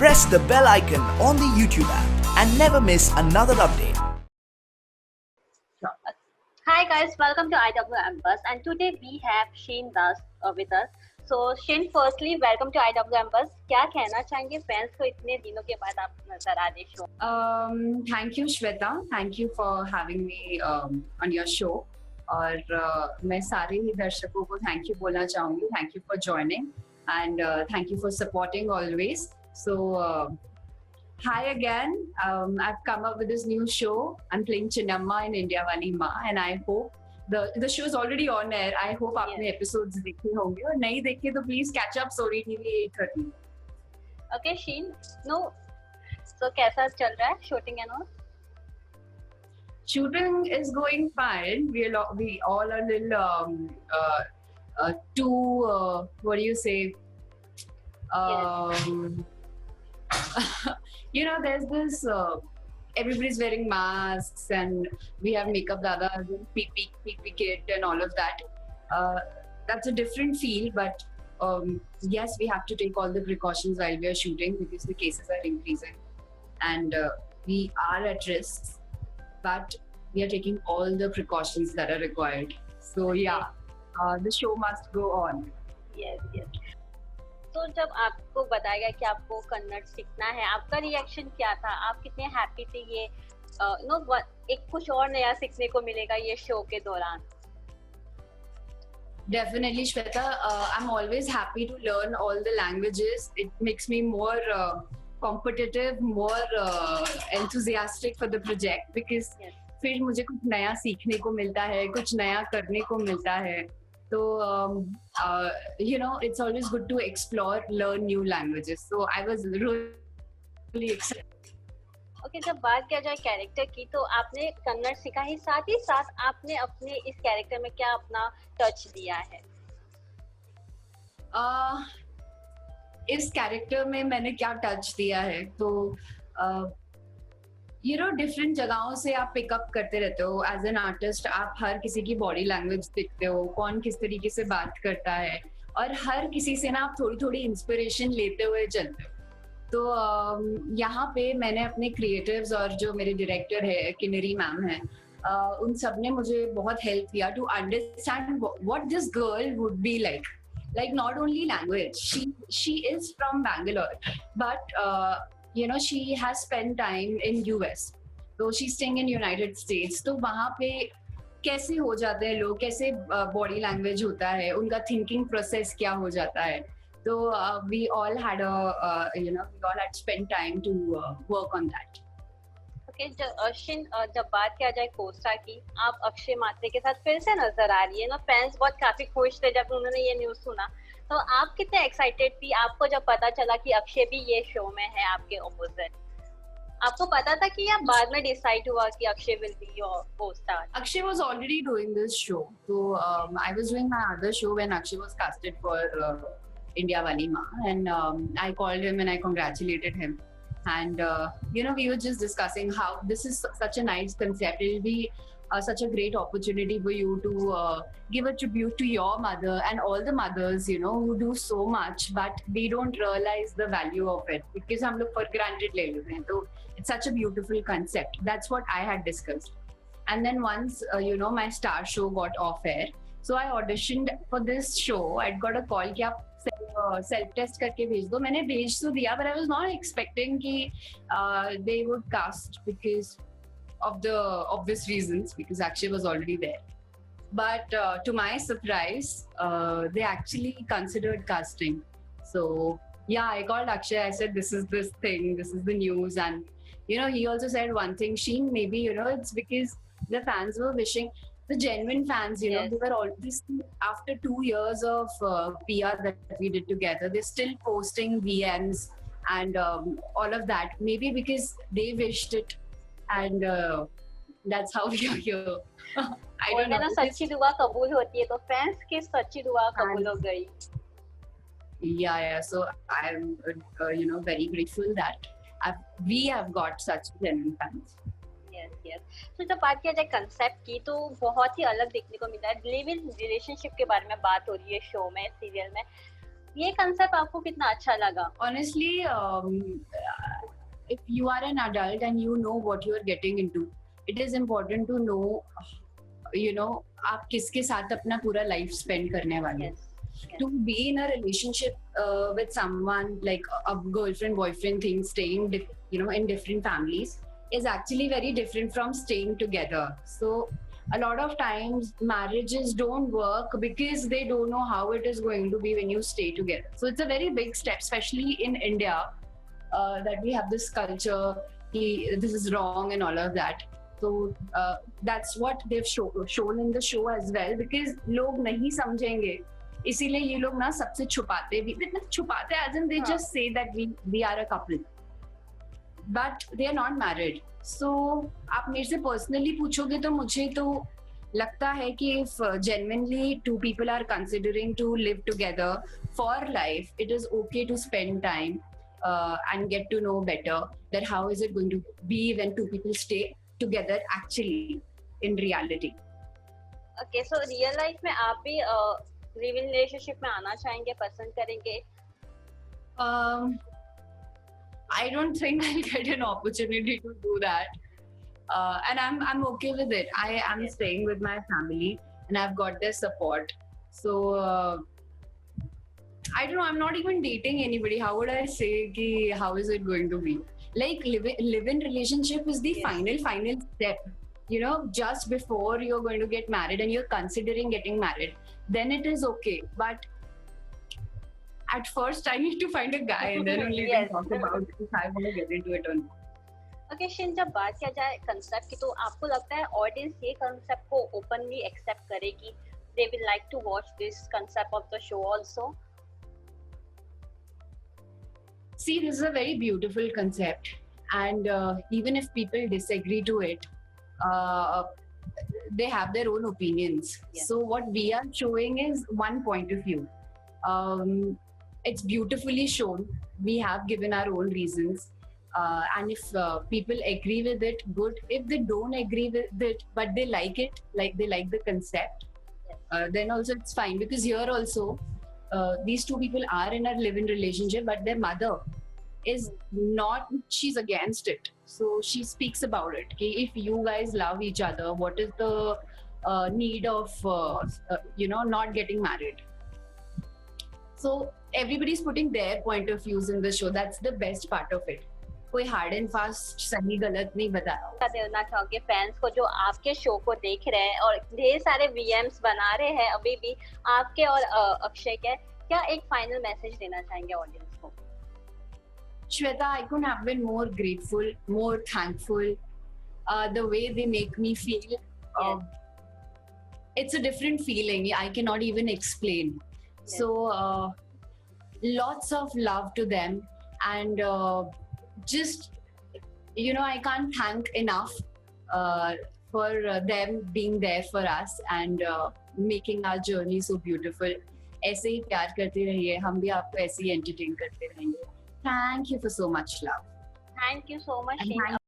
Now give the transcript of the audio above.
press the bell icon on the YouTube app and never miss another update. Hi guys, welcome to IWM Bus, and today we have Shane Das with us. So Shane, firstly welcome to IWM Bus. क्या कहना चाहेंगे fans को इतने दिनों के बाद आप नजर आ रहे show? Thank you Shweta, thank you for having me on your show. और मैं सारे ही दर्शकों को thank you बोलना चाहूँगी. Thank you for joining and thank you for supporting always. So hi again. I've come up with this new show. I'm playing Chinnamma in India Wali Ma, and I hope the show is already on air. I hope आपने episodes देखे होंगे और नहीं देखे तो please catch up Story TV 8:30. Okay, Shane. No. So कैसा चल रहा है shooting and all? Shooting is going fine. We all are a little too what do you say? You know, there's this everybody's wearing masks and we have makeup dada, PP kit and all of that. That's a different feel, but yes, we have to take all the precautions while we are shooting because the cases are increasing and we are at risk, but we are taking all the precautions that are required. So yeah, the show must go on. Yes. तो जब आपको बताया गया कि आपको कन्नड़ सीखना है, आपका रिएक्शन क्या था? आप कितने हैप्पी थे? ये एक कुछ और नया सीखने को मिलेगा ये शो के दौरान. Definitely, Shweta. I'm always happy to learn all the languages. It makes me more competitive, more enthusiastic for the project because फिर मुझे कुछ नया सीखने को मिलता है, कुछ नया करने को मिलता है. So, you know, it's always good to explore, learn new languages. So I was really excited. Okay, जब बात किया जाए कैरेक्टर की, तो आपने कन्नड़ सीखा ही साथ आपने अपने इस कैरेक्टर में क्या अपना टच दिया है? इस कैरेक्टर में मैंने क्या टच दिया है तो you know, डिफरेंट जगहों से आप पिकअप करते रहते हो एज एन आर्टिस्ट. आप हर किसी की बॉडी लैंग्वेज देखते हो, कौन किस तरीके से बात करता है और हर किसी से ना आप थोड़ी इंस्पिरेशन लेते हुए चलते हो. तो यहाँ पे मैंने अपने क्रिएटिव्स और जो मेरे डायरेक्टर है किन्नरी मैम है, उन सब ने मुझे बहुत हेल्प किया to understand what this girl would be like not only language, she is from Bangalore, but you know, she has spent time in US, so she's staying in United States. तो वहाँ पे कैसे हो जाते हैं लोग, कैसे बॉडी लैंग्वेज होता है, उनका थिंकिंग प्रोसेस क्या हो जाता है. तो we all had spent time to work on that. Okay, जब बात किया जाए कोस्टा की, आप अक्षय मात्रे के साथ फिर से नजर आ रही है ना. फैंस बहुत काफी खुश थे जब उन्होंने ये न्यूज सुना. तो आप कितने एक्साइटेड थी आपको जब पता चला कि अक्षय भी ये शो में है आपके ऑपोजिट? आपको पता था कि या बाद में डिसाइड हुआ कि Akshay will be your co-star? Akshay was already doing this show, so I was doing my other show when Akshay was casted for India Wali Ma, and I called him and I congratulated him. And you know, we were just discussing how this is such a nice concept. It will be such a great opportunity for you to give a tribute to your mother and all the mothers, you know, who do so much, but they don't realize the value of it because हम लोग for granted ले लेते हैं. तो it's such a beautiful concept. That's what I had discussed. And then once you know, my star show got off air, so I auditioned for this show. I'd got a call कि आप self test करके भेज दो. मैंने भेज तो दिया, but I was not expecting कि they would cast because of the obvious reasons, because Akshay was already there. But to my surprise, they actually considered casting. So yeah, I called Akshay. I said, this is this thing, this is the news. And you know, he also said one thing, Sheen, maybe, you know, it's because the fans were wishing, the genuine fans, you know, they were always, after 2 years of PR that we did together, they're still posting VMs and all of that. Maybe because they wished it, and that's how we are here. I don't know. सच्ची दुआ कबूल होती है, तो fans की सच्ची दुआ कबूल हो गई. Yeah. So I'm, you know, very grateful that we have got such genuine fans. Yes. तो जब बात किया जाए कंसेप्ट की, तो बहुत ही अलग देखने को मिला है. लिव इन रिलेशनशिप के बारे में बात हो रही है शो में, सीरियल में. ये कंसेप्ट आपको कितना अच्छा लगा? Honestly, if you are an adult and you know what you are getting into, it is important to know, you know, आप किसके साथ अपना पूरा life spend करने वाले हो. Yes. Yes. To be in a relationship with someone, like a girlfriend boyfriend thing, staying in different families, is actually very different from staying together. So a lot of times marriages don't work because they don't know how it is going to be when you stay together. So it's a very big step, especially in India, that we have this culture, this is wrong and all of that. So that's what they've shown in the show as well, because लोग नहीं समझेंगे, इसीलिए ये लोग ना सबसे छुपाते भी, मतलब छुपाते as in they just say that we are a couple, but they are not married. So आप मेरे से personally पूछोगे तो मुझे तो लगता है कि if genuinely two people are considering to live together for life, it is okay to spend time and get to know better that how is it going to be when two people stay together actually in reality. Okay, so real life में आप भी live in relationship में आना चाहेंगे, पसंद करेंगे? I don't think I'll get an opportunity to do that, and I'm okay with it. I am staying with my family and I've got their support. So I don't know. I'm not even dating anybody. How would I say ki how is it going to be? Like live-in relationship is the final step. You know, just before you're going to get married and you're considering getting married, then it is okay. But at first, I need to find a guy and then only we can talk about if I want to get into it or not. Okay, Shin, जब बात किया जाए concept की, तो आपको लगता है audience ये कंसेप्ट को ओपनली एक्सेप्ट करेगी? They will like to watch this concept of the show also. See, this is a very beautiful concept, and even if people disagree to it, they have their own opinions. Yes. So what we are showing is one point of view. It's beautifully shown. We have given our own reasons, and if people agree with it, good. If they don't agree with it, but they like it, like they like the concept, then also it's fine. Because here also, these two people are in a live-in relationship, but their mother is not, she's against it. So she speaks about it. Okay, if you guys love each other, what is the need of not getting married? So everybody's putting their point of views in the show. That's the best part of it. कोई hard and fast सही गलत नहीं बता रहा. क्या देना चाहोगे fans को जो आपके शो को देख रहे हैं और ढेर सारे वीएम्स बना रहे हैं अभी भी आपके और अक्षय के? क्या एक फाइनल मैसेज देना चाहेंगे ऑडियंस को? Shweta, I couldn't have been more grateful, more thankful. The way they make me feel, it's a different feeling. I cannot even explain. Yes. So, lots of love to them, and just, I can't thank enough for them being there for us and making our journey so beautiful. ऐसे ही प्यार करते रहिए, हम भी आपको ऐसे ही entertain करते रहेंगे. Thank you for so much love. Thank you so much. And